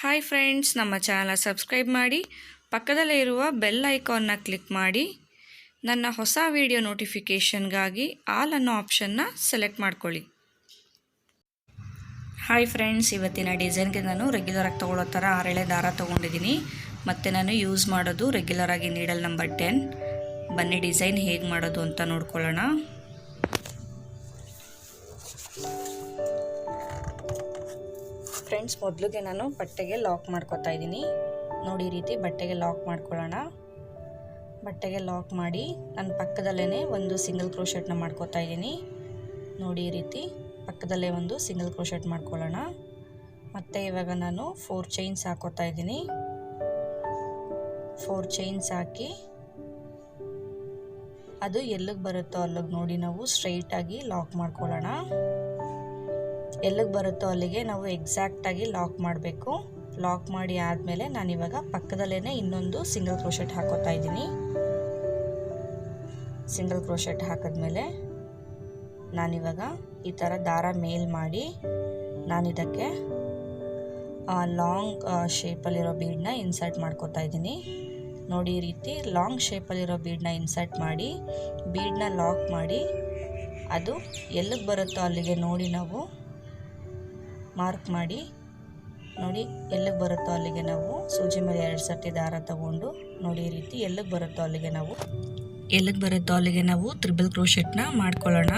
Hi friends, ನಮ್ಮ channel subscribe ಮಾಡಿ, ಪಕ್ಕದಲ್ಲೇ ಇರುವ ಬೆಲ್ ಐಕಾನ್ನ ಕ್ಲಿಕ್ ಮಾಡಿ ನನ್ನ ಹೊಸ ವಿಡಿಯೋ ನೋಟಿಫಿಕೇಷನ್ಗಾಗಿ ಆಲ್ ಅನ್ನೋ ಆಪ್ಷನ್ನ ಸೆಲೆಕ್ಟ್ ಮಾಡ್ಕೊಳ್ಳಿ. ಹಾಯ್ ಫ್ರೆಂಡ್ಸ್, ಇವತ್ತಿನ ಡಿಸೈನ್ಗೆ ನಾನು ರೆಗ್ಯುಲರಾಗಿ ತೊಗೊಳ್ಳೋ ಥರ 6 ಎಳೆ ದಾರ ತೊಗೊಂಡಿದ್ದೀನಿ. ಮತ್ತು ನಾನು ಯೂಸ್ ಮಾಡೋದು ರೆಗ್ಯುಲರಾಗಿ ನೀಡಲ್ ನಂಬರ್ 10. ಬನ್ನಿ ಡಿಸೈನ್ ಹೇಗೆ ಮಾಡೋದು ಅಂತ ನೋಡ್ಕೊಳ್ಳೋಣ. ಫ್ರೆಂಡ್ಸ್, ಮೊದಲಿಗೆ ನಾನು ಬಟ್ಟೆಗೆ ಲಾಕ್ ಮಾಡ್ಕೊತಾ ಇದ್ದೀನಿ. ನೋಡಿ, ಈ ರೀತಿ ಬಟ್ಟೆಗೆ ಲಾಕ್ ಮಾಡ್ಕೊಳ್ಳೋಣ. ಬಟ್ಟೆಗೆ ಲಾಕ್ ಮಾಡಿ ನನ್ನ ಪಕ್ಕದಲ್ಲೇ ಒಂದು ಸಿಂಗಲ್ ಕ್ರೋಶೆಟ್ನ ಮಾಡ್ಕೊತಾ ಇದ್ದೀನಿ. ನೋಡಿ, ಈ ರೀತಿ ಪಕ್ಕದಲ್ಲೇ ಒಂದು ಸಿಂಗಲ್ ಕ್ರೋಶೆಟ್ ಮಾಡ್ಕೊಳ್ಳೋಣ. ಮತ್ತು ಇವಾಗ ನಾನು 4 ಚೈನ್ಸ್ ಹಾಕೋತಾ ಇದ್ದೀನಿ. 4 ಚೈನ್ಸ್ ಹಾಕಿ ಅದು ಎಲ್ಲಿಗೆ ಬರುತ್ತೋ ಅಲ್ಲಿಗೆ ನೋಡಿ ನಾವು ಸ್ಟ್ರೈಟಾಗಿ ಲಾಕ್ ಮಾಡ್ಕೊಳ್ಳೋಣ. ಎಲ್ಲಿಗೆ ಬರುತ್ತೋ ಅಲ್ಲಿಗೆ ನಾವು ಎಕ್ಸಾಕ್ಟಾಗಿ ಲಾಕ್ ಮಾಡಬೇಕು. ಲಾಕ್ ಮಾಡಿ ಆದಮೇಲೆ ನಾನಿವಾಗ ಪಕ್ಕದಲ್ಲೇ ಇನ್ನೊಂದು ಸಿಂಗಲ್ ಕ್ರೋಶೆಟ್ ಹಾಕೋತಾ ಇದ್ದೀನಿ. ಸಿಂಗಲ್ ಕ್ರೋಶೆಟ್ ಹಾಕಿದ್ಮೇಲೆ ನಾನಿವಾಗ ಈ ಥರ ದಾರ ಮೇಲ್ ಮಾಡಿ ನಾನಿದಕ್ಕೆ ಲಾಂಗ್ ಶೇಪಲ್ಲಿರೋ ಬೀಡನ್ನ ಇನ್ಸರ್ಟ್ ಮಾಡ್ಕೋತಾ ಇದ್ದೀನಿ. ನೋಡಿ, ಈ ರೀತಿ ಲಾಂಗ್ ಶೇಪಲ್ಲಿರೋ ಬೀಡನ್ನ ಇನ್ಸರ್ಟ್ ಮಾಡಿ ಬೀಡನ್ನ ಲಾಕ್ ಮಾಡಿ ಅದು ಎಲ್ಲಿಗೆ ಬರುತ್ತೋ ಅಲ್ಲಿಗೆ ನೋಡಿ ನಾವು ಮಾರ್ಕ್ ಮಾಡಿ. ನೋಡಿ, ಎಲ್ಲಿಗೆ ಬರುತ್ತೋ ಅಲ್ಲಿಗೆ ನಾವು ಸೂಜಿ ಮೇಲೆ 2 ಸರ್ತಿ ದಾರ ತಗೊಂಡು ನೋಡಿ, ಈ ರೀತಿ ಎಲ್ಲಿಗೆ ಬರುತ್ತೋ ಅಲ್ಲಿಗೆ ನಾವು ತ್ರಿಬಲ್ ಕ್ರೋಶೆಟ್ನ ಮಾಡ್ಕೊಳ್ಳೋಣ.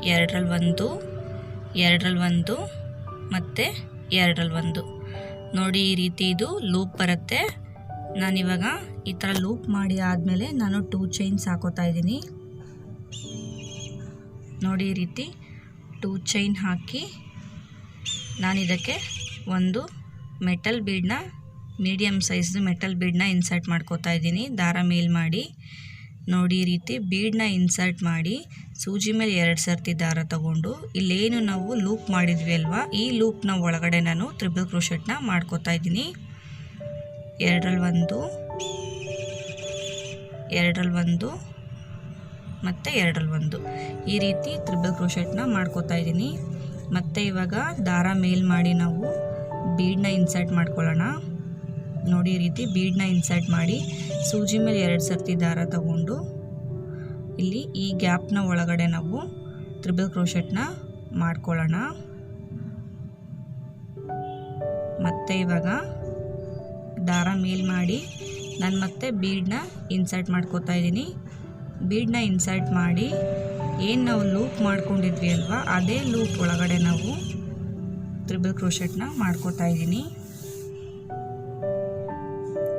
2ರಲ್ಲಿ 1, 2ರಲ್ಲಿ 1 ಮತ್ತು 2ರಲ್ಲಿ 1. ನೋಡಿ, ಈ ರೀತಿ ಇದು ಲೂಪ್ ಬರುತ್ತೆ. ನಾನಿವಾಗ ಈ ಥರ ಲೂಪ್ ಮಾಡಿ ಆದಮೇಲೆ ನಾನು 2 ಚೈನ್ಸ್ ಹಾಕೋತಾ ಇದ್ದೀನಿ. ನೋಡಿ, ಈ ರೀತಿ 2 ಚೈನ್ ಹಾಕಿ ನಾನಿದಕ್ಕೆ ಒಂದು ಮೆಟಲ್ ಬೀಡನ್ನ, ಮೀಡಿಯಮ್ ಸೈಜ್ದು ಮೆಟಲ್ ಬೀಡನ್ನ ಇನ್ಸರ್ಟ್ ಮಾಡ್ಕೋತಾ ಇದ್ದೀನಿ. ದಾರ ಮೇಲ್ ಮಾಡಿ ನೋಡಿ, ಈ ರೀತಿ ಬೀಡನ್ನ ಇನ್ಸರ್ಟ್ ಮಾಡಿ ಸೂಜಿ ಮೇಲೆ 2 ಸರ್ತಿ ದಾರ ತಗೊಂಡು ಇಲ್ಲೇನು ನಾವು ಲೂಪ್ ಮಾಡಿದ್ವಿ ಅಲ್ವಾ, ಈ ಲೂಪ್ನ ಒಳಗಡೆ ನಾನು ತ್ರಿಬಲ್ ಕ್ರೋಶೆಟ್ನ ಮಾಡ್ಕೋತಾ ಇದ್ದೀನಿ. 2ರಲ್ಲಿ 1, 2ರಲ್ಲಿ 1 ಮತ್ತು 2ರಲ್ಲಿ 1. ಈ ರೀತಿ ತ್ರಿಬಲ್ ಕ್ರೋಶೆಟ್ನ ಮಾಡ್ಕೋತಾ ಇದ್ದೀನಿ. ಮತ್ತು ಇವಾಗ ದಾರ ಮೇಲ್ ಮಾಡಿ ನಾವು ಬೀಡನ್ನ ಇನ್ಸರ್ಟ್ ಮಾಡ್ಕೊಳ್ಳೋಣ. ನೋಡಿ, ಈ ರೀತಿ ಬೀಡನ್ನ ಇನ್ಸರ್ಟ್ ಮಾಡಿ ಸೂಜಿ ಮೇಲೆ 2 ಸರ್ತಿ ದಾರ ತಗೊಂಡು ಇಲ್ಲಿ ಈ ಗ್ಯಾಪ್ನ ಒಳಗಡೆ ನಾವು ತ್ರಿಬಲ್ ಕ್ರೋಶೆಟ್ನ ಮಾಡ್ಕೊಳ್ಳೋಣ. ಮತ್ತು ಇವಾಗ ದಾರ ಮೇಲ್ ಮಾಡಿ ನಾನು ಮತ್ತೆ ಬೀಡನ್ನ ಇನ್ಸರ್ಟ್ ಮಾಡ್ಕೋತಾ ಇದ್ದೀನಿ. ಬೀಡನ್ನ ಇನ್ಸರ್ಟ್ ಮಾಡಿ ಏನು ನಾವು ಲೂಪ್ ಮಾಡ್ಕೊಂಡಿದ್ವಿ ಅಲ್ವಾ, ಅದೇ ಲೂಪ್ ಒಳಗಡೆ ನಾವು ತ್ರಿಬಲ್ ಕ್ರೋಶೆಟ್ನ ಮಾಡ್ಕೋತಾ ಇದ್ದೀನಿ.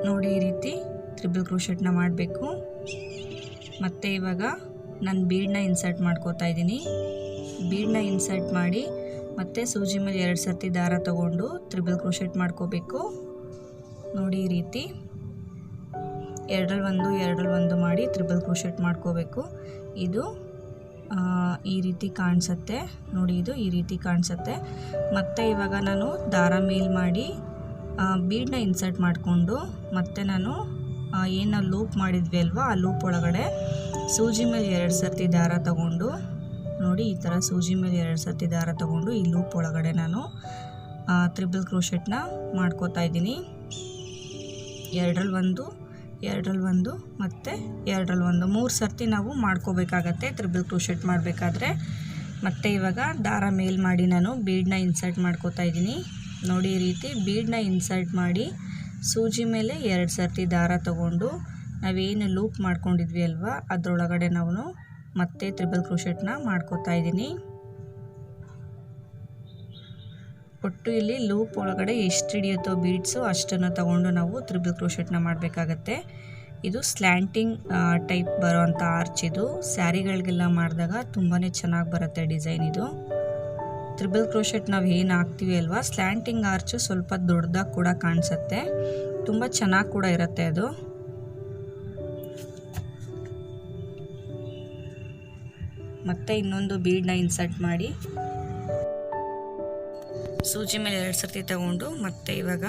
ನೋಡಿ, ಈ ರೀತಿ ತ್ರಿಬಲ್ ಕ್ರೋಶೆಟ್ನ ಮಾಡಬೇಕು. ಮತ್ತು ಇವಾಗ ನಾನು ಬೀಡನ್ನ ಇನ್ಸರ್ಟ್ ಮಾಡ್ಕೋತಾ ಇದ್ದೀನಿ. ಬೀಡನ್ನ ಇನ್ಸರ್ಟ್ ಮಾಡಿ ಮತ್ತು ಸೂಜಿ ಮೇಲೆ 2 ಸರ್ತಿ ದಾರ ತಗೊಂಡು ತ್ರಿಬಲ್ ಕ್ರೋಶೆಟ್ ಮಾಡ್ಕೋಬೇಕು. ನೋಡಿ, ಈ ರೀತಿ 2ರಲ್ಲಿ 1, 2ರಲ್ಲಿ 1 ಮಾಡಿ ತ್ರಿಬಲ್ ಕ್ರೋಶೆಟ್ ಮಾಡ್ಕೋಬೇಕು. ಇದು ಈ ರೀತಿ ಕಾಣಿಸುತ್ತೆ. ನೋಡಿ, ಇದು ಈ ರೀತಿ ಕಾಣಿಸುತ್ತೆ. ಮತ್ತು ಇವಾಗ ನಾನು ದಾರ ಮೇಲ್ ಮಾಡಿ ಬೀಡನ್ನ ಇನ್ಸರ್ಟ್ ಮಾಡಿಕೊಂಡು ಮತ್ತೆ ನಾನು ಏನು ಲೂಪ್ ಮಾಡಿದ್ವಿ ಅಲ್ವಾ, ಆ ಲೂಪ್ ಒಳಗಡೆ ಸೂಜಿ ಮೇಲೆ 2 ಸರ್ತಿ ದಾರ ತಗೊಂಡು ನೋಡಿ, ಈ ಥರ ಸೂಜಿ ಮೇಲೆ 2 ಸರ್ತಿ ದಾರ ತಗೊಂಡು ಈ ಲೂಪ್ ಒಳಗಡೆ ನಾನು ತ್ರಿಬಲ್ ಕ್ರೋಶೆಟ್ನ ಮಾಡ್ಕೋತಾ ಇದ್ದೀನಿ. 2ರಲ್ಲಿ 1, 2ರಲ್ಲಿ 1 ಮತ್ತು 2ರಲ್ಲಿ 1, 3 ಸರ್ತಿ ನಾವು ಮಾಡ್ಕೋಬೇಕಾಗತ್ತೆ ತ್ರಿಬಲ್ ಕ್ರೋಶೆಟ್ ಮಾಡಬೇಕಾದ್ರೆ. ಮತ್ತು ಇವಾಗ ದಾರ ಮೇಲ್ ಮಾಡಿ ನಾನು ಬೀಡನ್ನ ಇನ್ಸರ್ಟ್ ಮಾಡ್ಕೋತಾ ಇದ್ದೀನಿ. ನೋಡಿ, ಈ ರೀತಿ ಬೀಡನ್ನ ಇನ್ಸರ್ಟ್ ಮಾಡಿ ಸೂಜಿ ಮೇಲೆ 2 ಸರ್ತಿ ದಾರ ತಗೊಂಡು ನಾವೇನು ಲೂಪ್ ಮಾಡ್ಕೊಂಡಿದ್ವಿ ಅಲ್ವಾ, ಅದರೊಳಗಡೆ ನಾವು ಮತ್ತೆ ತ್ರಿಬಲ್ ಕ್ರೋಶೆಟ್ನ ಮಾಡ್ಕೋತಾ ಇದ್ದೀನಿ. ಒಟ್ಟು ಇಲ್ಲಿ ಲೂಪ್ ಒಳಗಡೆ ಎಷ್ಟು ಹಿಡಿಯುತ್ತೋ ಬೀಡ್ಸು ಅಷ್ಟನ್ನು ತಗೊಂಡು ನಾವು ತ್ರಿಬಲ್ ಕ್ರೋಶೆಟ್ನ ಮಾಡಬೇಕಾಗತ್ತೆ. ಇದು ಸ್ಲ್ಯಾಂಟಿಂಗ್ ಟೈಪ್ ಬರೋವಂಥ ಆರ್ಚ್. ಇದು ಸ್ಯಾರಿಗಳಿಗೆಲ್ಲ ಮಾಡಿದಾಗ ತುಂಬಾ ಚೆನ್ನಾಗಿ ಬರುತ್ತೆ ಡಿಸೈನ್. ಇದು ತ್ರಿಬಲ್ ಕ್ರೋಶೆಟ್ ನಾವು ಏನು ಹಾಕ್ತೀವಿ ಅಲ್ವಾ, ಸ್ಲ್ಯಾಂಟಿಂಗ್ ಆರ್ಚು ಸ್ವಲ್ಪ ದೊಡ್ಡದಾಗಿ ಕೂಡ ಕಾಣಿಸುತ್ತೆ, ತುಂಬ ಚೆನ್ನಾಗಿ ಕೂಡ ಇರುತ್ತೆ ಅದು. ಮತ್ತು ಇನ್ನೊಂದು ಬೀಡನ್ನ ಇನ್ಸರ್ಟ್ ಮಾಡಿ ಸೂಜಿ ಮೇಲೆ 2 ಸರ್ತಿ ತಗೊಂಡು ಮತ್ತೆ ಇವಾಗ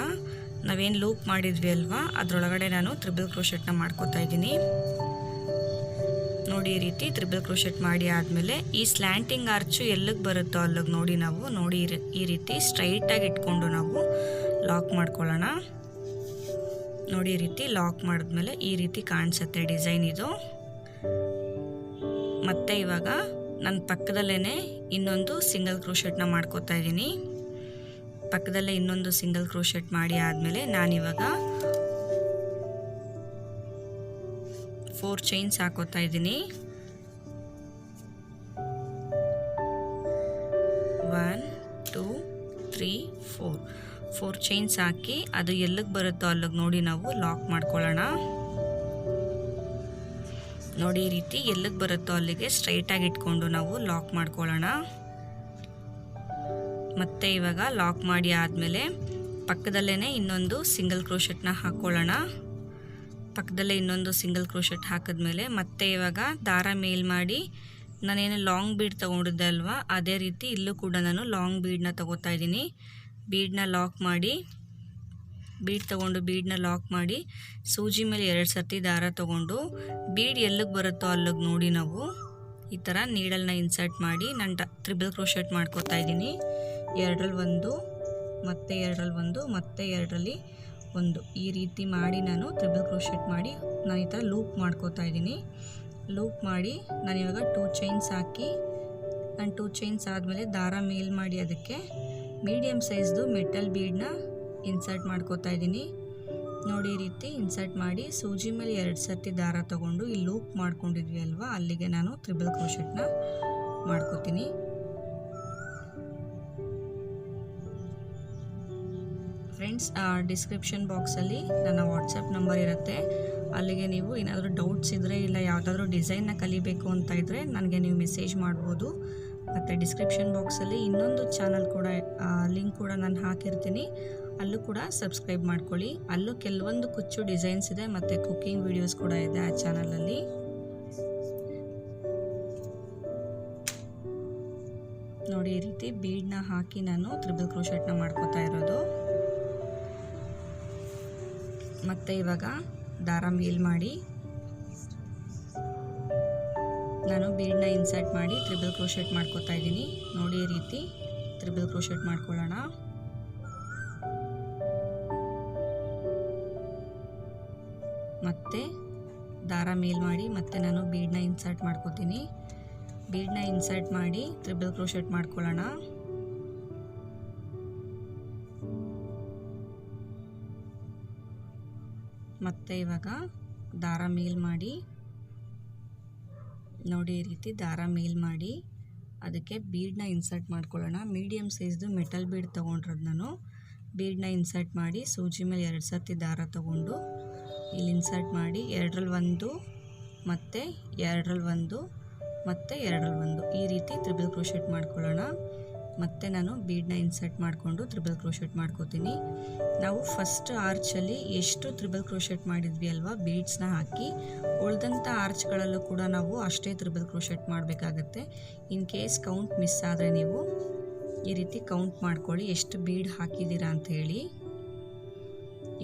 ನಾವೇನು ಲೂಪ್ ಮಾಡಿದ್ವಿ ಅಲ್ವಾ, ಅದರೊಳಗಡೆ ನಾನು ತ್ರಿಬಲ್ ಕ್ರೋಶೆಟ್ನ ಮಾಡ್ಕೋತಾ ಇದ್ದೀನಿ. ನೋಡಿ, ಈ ರೀತಿ ತ್ರಿಬಲ್ ಕ್ರೋಶೆಟ್ ಮಾಡಿ ಆದಮೇಲೆ ಈ ಸ್ಲ್ಯಾಂಟಿಂಗ್ ಆರ್ಚು ಎಲ್ಲಿಗೆ ಬರುತ್ತೋ ಅಲ್ಲಿಗೆ ನೋಡಿ ನಾವು ಈ ರೀತಿ ಸ್ಟ್ರೈಟಾಗಿ ಇಟ್ಕೊಂಡು ನಾವು ಲಾಕ್ ಮಾಡ್ಕೊಳ್ಳೋಣ. ನೋಡಿ ಈ ರೀತಿ ಲಾಕ್ ಮಾಡಿದ್ಮೇಲೆ ಈ ರೀತಿ ಕಾಣಿಸುತ್ತೆ ಡಿಸೈನ್ ಇದು. ಮತ್ತು ಇವಾಗ ನನ್ನ ಪಕ್ಕದಲ್ಲೇ ಇನ್ನೊಂದು ಸಿಂಗಲ್ ಕ್ರೋಶೆಟ್ನ ಮಾಡ್ಕೋತಾ ಇದ್ದೀನಿ. ಪಕ್ಕದಲ್ಲೇ ಇನ್ನೊಂದು ಸಿಂಗಲ್ ಕ್ರೋಶೆಟ್ ಮಾಡಿ ಆದಮೇಲೆ ನಾನಿವಾಗ 4 ಚೈನ್ಸ್ ಹಾಕೋತಾ ಇದ್ದೀನಿ. 1 2 3 4 ಚೈನ್ಸ್ ಹಾಕಿ ಅದು ಎಲ್ಲಿಗೆ ಬರುತ್ತೋ ಅಲ್ಲಿಗೆ ನೋಡಿ ನಾವು ಲಾಕ್ ಮಾಡ್ಕೊಳ್ಳೋಣ. ನೋಡಿ ಈ ರೀತಿ ಎಲ್ಲಿಗೆ ಬರುತ್ತೋ ಅಲ್ಲಿಗೆ ಸ್ಟ್ರೈಟಾಗಿ ಇಟ್ಕೊಂಡು ನಾವು ಲಾಕ್ ಮಾಡ್ಕೊಳ್ಳೋಣ. ಮತ್ತು ಇವಾಗ ಲಾಕ್ ಮಾಡಿ ಆದಮೇಲೆ ಪಕ್ಕದಲ್ಲೇ ಇನ್ನೊಂದು ಸಿಂಗಲ್ ಕ್ರೋಶೆಟ್ನ ಹಾಕ್ಕೊಳ್ಳೋಣ. ಪಕ್ಕದಲ್ಲೇ ಇನ್ನೊಂದು ಸಿಂಗಲ್ ಕ್ರೋಶೆಟ್ ಹಾಕಿದ್ಮೇಲೆ ಮತ್ತೆ ಇವಾಗ ದಾರ ಮೇಲ್ ಮಾಡಿ ನಾನೇನು ಲಾಂಗ್ ಬೀಡ್ ತೊಗೊಂಡಿದ್ದೆ ಅಲ್ವಾ, ಅದೇ ರೀತಿ ಇಲ್ಲೂ ಕೂಡ ನಾನು ಲಾಂಗ್ ಬೀಡನ್ನ ತೊಗೋತಾ ಇದ್ದೀನಿ. ಬೀಡನ್ನ ಲಾಕ್ ಮಾಡಿ ಬೀಡನ್ನ ಲಾಕ್ ಮಾಡಿ ಸೂಜಿ ಮೇಲೆ 2 ಸರ್ತಿ ದಾರ ತೊಗೊಂಡು ಬೀಡ್ ಎಲ್ಲಿಗೆ ಬರುತ್ತೋ ಅಲ್ಲಿಗೆ ನೋಡಿ ನಾವು ಈ ಥರ ನೀಡಲ್ನ ಇನ್ಸರ್ಟ್ ಮಾಡಿ ನಾನು ಟ್ರಿಬಲ್ ಕ್ರೋಶೆಟ್ ಮಾಡ್ಕೋತಾ ಇದ್ದೀನಿ. 2ರಲ್ಲಿ 1 ಮತ್ತು 2ರಲ್ಲಿ 1 ಮತ್ತು 2ರಲ್ಲಿ 1 ಈ ರೀತಿ ಮಾಡಿ ನಾನು ಟ್ರಿಬಲ್ ಕ್ರೋಶೆಟ್ ಮಾಡಿ ನಾನು ಈ ಥರ ಲೂಪ್ ಮಾಡ್ಕೋತಾ ಇದ್ದೀನಿ. ಲೂಪ್ ಮಾಡಿ ನಾನಿವಾಗ 2 ಚೈನ್ಸ್ ಹಾಕಿ ನಾನು 2 ಚೈನ್ಸ್ ಆದಮೇಲೆ ದಾರ ಮೇಲ್ ಮಾಡಿ ಅದಕ್ಕೆ ಮೀಡಿಯಮ್ ಸೈಜ್ದು ಮೆಟಲ್ ಬೀಡನ್ನ ಇನ್ಸರ್ಟ್ ಮಾಡ್ಕೋತಾ ಇದ್ದೀನಿ. ನೋಡಿ ಈ ರೀತಿ ಇನ್ಸರ್ಟ್ ಮಾಡಿ ಸೂಜಿ ಮೇಲೆ 2 ಸರ್ತಿ ದಾರ ತೊಗೊಂಡು ಇಲ್ಲಿ ಲೂಪ್ ಮಾಡ್ಕೊಂಡಿದ್ವಿ ಅಲ್ವಾ, ಅಲ್ಲಿಗೆ ನಾನು ಟ್ರಿಬಲ್ ಕ್ರೋಶೆಟ್ನ ಮಾಡ್ಕೋತೀನಿ. ಫ್ರೆಂಡ್ಸ್, ಡಿಸ್ಕ್ರಿಪ್ಷನ್ ಬಾಕ್ಸಲ್ಲಿ ನನ್ನ ವಾಟ್ಸಪ್ ನಂಬರ್ ಇರುತ್ತೆ. ಅಲ್ಲಿಗೆ ನೀವು ಏನಾದರೂ ಡೌಟ್ಸ್ ಇದ್ದರೆ ಇಲ್ಲ ಯಾವುದಾದ್ರೂ ಡಿಸೈನ್ನ ಕಲಿಬೇಕು ಅಂತ ಇದ್ದರೆ ನನಗೆ ನೀವು ಮೆಸೇಜ್ ಮಾಡ್ಬೋದು. ಮತ್ತು ಡಿಸ್ಕ್ರಿಪ್ಷನ್ ಬಾಕ್ಸಲ್ಲಿ ಇನ್ನೊಂದು ಚಾನಲ್ ಕೂಡ ಲಿಂಕ್ ಕೂಡ ನಾನು ಹಾಕಿರ್ತೀನಿ, ಅಲ್ಲೂ ಕೂಡ ಸಬ್ಸ್ಕ್ರೈಬ್ ಮಾಡ್ಕೊಳ್ಳಿ. ಅಲ್ಲೂ ಕೆಲವೊಂದು ಕುಚ್ಚು ಡಿಸೈನ್ಸ್ ಇದೆ ಮತ್ತು ಕುಕ್ಕಿಂಗ್ ವಿಡಿಯೋಸ್ ಕೂಡ ಇದೆ ಆ ಚಾನಲಲ್ಲಿ. ನೋಡಿ ಈ ರೀತಿ ಬೀಡನ್ನ ಹಾಕಿ ನಾನು ಟ್ರಿಬಲ್ ಕ್ರೋಶೆಟ್ನ ಮಾಡ್ಕೋತಾ ಇರೋದು. ಮತ್ತು ಇವಾಗ ದಾರ ಮೇಲ್ ಮಾಡಿ ನಾನು ಬೀಡನ್ನ ಇನ್ಸರ್ಟ್ ಮಾಡಿ ಟ್ರಿಬಲ್ ಕ್ರೋಶೆಟ್ ಮಾಡ್ಕೋತಾ ಇದ್ದೀನಿ. ನೋಡಿ ಈ ರೀತಿ ಟ್ರಿಬಲ್ ಕ್ರೋಶೆಟ್ ಮಾಡ್ಕೊಳ್ಳೋಣ. ಮತ್ತು ದಾರ ಮೇಲ್ ಮಾಡಿ ಮತ್ತೆ ನಾನು ಬೀಡನ್ನ ಇನ್ಸರ್ಟ್ ಮಾಡ್ಕೋತೀನಿ. ಬೀಡನ್ನ ಇನ್ಸರ್ಟ್ ಮಾಡಿ ಟ್ರಿಬಲ್ ಕ್ರೋಶೆಟ್ ಮಾಡ್ಕೊಳ್ಳೋಣ. ಮತ್ತು ಇವಾಗ ದಾರ ಮೇಲ್ ಮಾಡಿ ನೋಡಿ ಈ ರೀತಿ ದಾರ ಮೇಲ್ ಮಾಡಿ ಅದಕ್ಕೆ ಬೀಡನ್ನ ಇನ್ಸರ್ಟ್ ಮಾಡ್ಕೊಳ್ಳೋಣ. ಮೀಡಿಯಮ್ ಸೈಜ್ದು ಮೆಟಲ್ ಬೀಡ್ ತೊಗೊಂಡಿರೋದು ನಾನು. ಬೀಡನ್ನ ಇನ್ಸರ್ಟ್ ಮಾಡಿ ಸೂಜಿ ಮೇಲೆ 2 ಸರ್ತಿ ದಾರ ತೊಗೊಂಡು ಇಲ್ಲಿ ಇನ್ಸರ್ಟ್ ಮಾಡಿ 2ರಲ್ಲಿ 1 ಮತ್ತು 2ರಲ್ಲಿ 1 ಮತ್ತು 2ರಲ್ಲಿ 1 ಈ ರೀತಿ ಟ್ರಿಬಲ್ ಕ್ರೋಶೆಟ್ ಮಾಡ್ಕೊಳ್ಳೋಣ. ಮತ್ತು ನಾನು ಬೀಡನ್ನ ಇನ್ಸರ್ಟ್ ಮಾಡಿಕೊಂಡು ಟ್ರಿಬಲ್ ಕ್ರೋಶೆಟ್ ಮಾಡ್ಕೋತೀನಿ. ನಾವು ಫಸ್ಟ್ ಆರ್ಚಲ್ಲಿ ಎಷ್ಟು ಟ್ರಿಬಲ್ ಕ್ರೋಶೆಟ್ ಮಾಡಿದ್ವಿ ಅಲ್ವಾ ಬೀಡ್ಸ್ನ ಹಾಕಿ, ಉಳಿದಂಥ ಆರ್ಚ್ಗಳಲ್ಲೂ ಕೂಡ ನಾವು ಅಷ್ಟೇ ಟ್ರಿಬಲ್ ಕ್ರೋಶೆಟ್ ಮಾಡಬೇಕಾಗತ್ತೆ. ಇನ್ ಕೇಸ್ ಕೌಂಟ್ ಮಿಸ್ ಆದರೆ ನೀವು ಈ ರೀತಿ ಕೌಂಟ್ ಮಾಡ್ಕೊಳ್ಳಿ ಎಷ್ಟು ಬೀಡ್ ಹಾಕಿದ್ದೀರಾ ಅಂತ ಹೇಳಿ.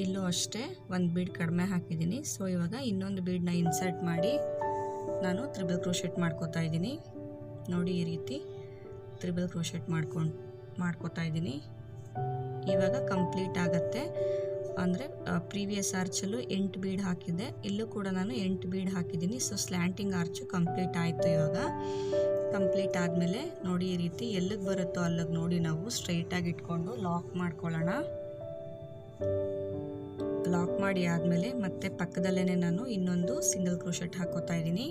ಇಲ್ಲೂ ಅಷ್ಟೇ 1 ಬೀಡ್ ಕಡಿಮೆ ಹಾಕಿದ್ದೀನಿ. ಸೊ ಇವಾಗ ಇನ್ನೊಂದು ಬೀಡನ್ನ ಇನ್ಸರ್ಟ್ ಮಾಡಿ ನಾನು ಟ್ರಿಬಲ್ ಕ್ರೋಶೆಟ್ ಮಾಡ್ಕೋತಾ ಇದ್ದೀನಿ. ನೋಡಿ ಈ ರೀತಿ ಟ್ರಿಬಲ್ ಕ್ರೋಶೆಟ್ ಮಾಡ್ಕೋತಾ ಇದ್ದೀನಿ. ಇವಾಗ ಕಂಪ್ಲೀಟ್ ಆಗುತ್ತೆ. ಅಂದರೆ ಪ್ರೀವಿಯಸ್ ಆರ್ಚಲ್ಲೂ 8 ಬೀಡ್ ಹಾಕಿದ್ದೆ, ಇಲ್ಲೂ ಕೂಡ ನಾನು 8 ಬೀಡ್ ಹಾಕಿದ್ದೀನಿ. ಸೊ ಸ್ಲ್ಯಾಂಟಿಂಗ್ ಆರ್ಚು ಕಂಪ್ಲೀಟ್ ಆಯಿತು. ಇವಾಗ ಕಂಪ್ಲೀಟ್ ಆದಮೇಲೆ ನೋಡಿ ಈ ರೀತಿ ಎಲ್ಲಿಗೆ ಬರುತ್ತೋ ಅಲ್ಲಿಗೆ ನೋಡಿ ನಾವು ಸ್ಟ್ರೈಟಾಗಿ ಇಟ್ಕೊಂಡು ಲಾಕ್ ಮಾಡ್ಕೊಳ್ಳೋಣ. ಲಾಕ್ ಮಾಡಿ ಆದಮೇಲೆ ಮತ್ತೆ ಪಕ್ಕದಲ್ಲೇ ನಾನು ಇನ್ನೊಂದು ಸಿಂಗಲ್ ಕ್ರೋಶೆಟ್ ಹಾಕೋತಾ ಇದ್ದೀನಿ.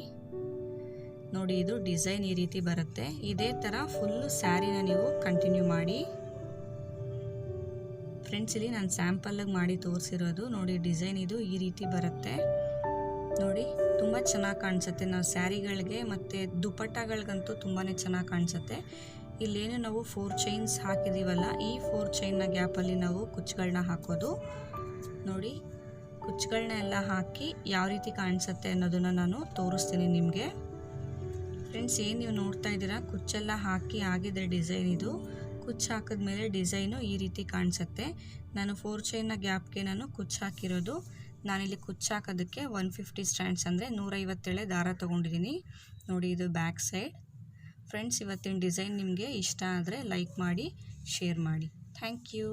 ನೋಡಿ ಇದು ಡಿಸೈನ್ ಈ ರೀತಿ ಬರುತ್ತೆ. ಇದೇ ಥರ ಫುಲ್ಲು ಸ್ಯಾರಿನ ನೀವು ಕಂಟಿನ್ಯೂ ಮಾಡಿ. ಫ್ರೆಂಡ್ಸ್, ಇಲ್ಲಿ ನಾನು ಸ್ಯಾಂಪಲ್ಲಾಗಿ ಮಾಡಿ ತೋರಿಸಿರೋದು. ನೋಡಿ ಡಿಸೈನ್ ಇದು ಈ ರೀತಿ ಬರುತ್ತೆ. ನೋಡಿ ತುಂಬ ಚೆನ್ನಾಗಿ ಕಾಣಿಸುತ್ತೆ. ನಾವು ಸ್ಯಾರಿಗಳಿಗೆ ಮತ್ತು ದುಪಟ್ಟಾಗಳಿಗಂತೂ ತುಂಬಾ ಚೆನ್ನಾಗಿ ಕಾಣಿಸುತ್ತೆ. ಇಲ್ಲೇನು ನಾವು 4 ಚೈನ್ಸ್ ಹಾಕಿದ್ದೀವಲ್ಲ, ಈ 4 ಚೈನ್ನ ಗ್ಯಾಪಲ್ಲಿ ನಾವು ಕುಚ್ಚುಗಳನ್ನ ಹಾಕೋದು. ನೋಡಿ ಕುಚ್ಚುಗಳನ್ನ ಎಲ್ಲ ಹಾಕಿ ಯಾವ ರೀತಿ ಕಾಣಿಸುತ್ತೆ ಅನ್ನೋದನ್ನು ನಾನು ತೋರಿಸ್ತೀನಿ ನಿಮಗೆ. ಫ್ರೆಂಡ್ಸ್, ಏನು ನೀವು ನೋಡ್ತಾ ಇದ್ದೀರಾ, ಕುಚ್ಚೆಲ್ಲ ಹಾಕಿ ಆಗಿದೆ ಡಿಸೈನ್ ಇದು. ಕುಚ್ಚು ಹಾಕಿದ್ಮೇಲೆ ಡಿಸೈನು ಈ ರೀತಿ ಕಾಣಿಸುತ್ತೆ. ನಾನು 4 ಚೈನ್ನ ಗ್ಯಾಪ್ಗೆ ನಾನು ಕುಚ್ಚು ಹಾಕಿರೋದು. ನಾನಿಲ್ಲಿ ಕುಚ್ಚು ಹಾಕೋದಕ್ಕೆ 150 ಸ್ಟ್ಯಾಂಡ್ಸ್ ಅಂದರೆ 157 ದಾರ ತೊಗೊಂಡಿದ್ದೀನಿ. ನೋಡಿ ಇದು ಬ್ಯಾಕ್ ಸೈಡ್. ಫ್ರೆಂಡ್ಸ್, ಇವತ್ತಿನ ಡಿಸೈನ್ ನಿಮಗೆ ಇಷ್ಟ ಆದರೆ ಲೈಕ್ ಮಾಡಿ, ಶೇರ್ ಮಾಡಿ. Thank you.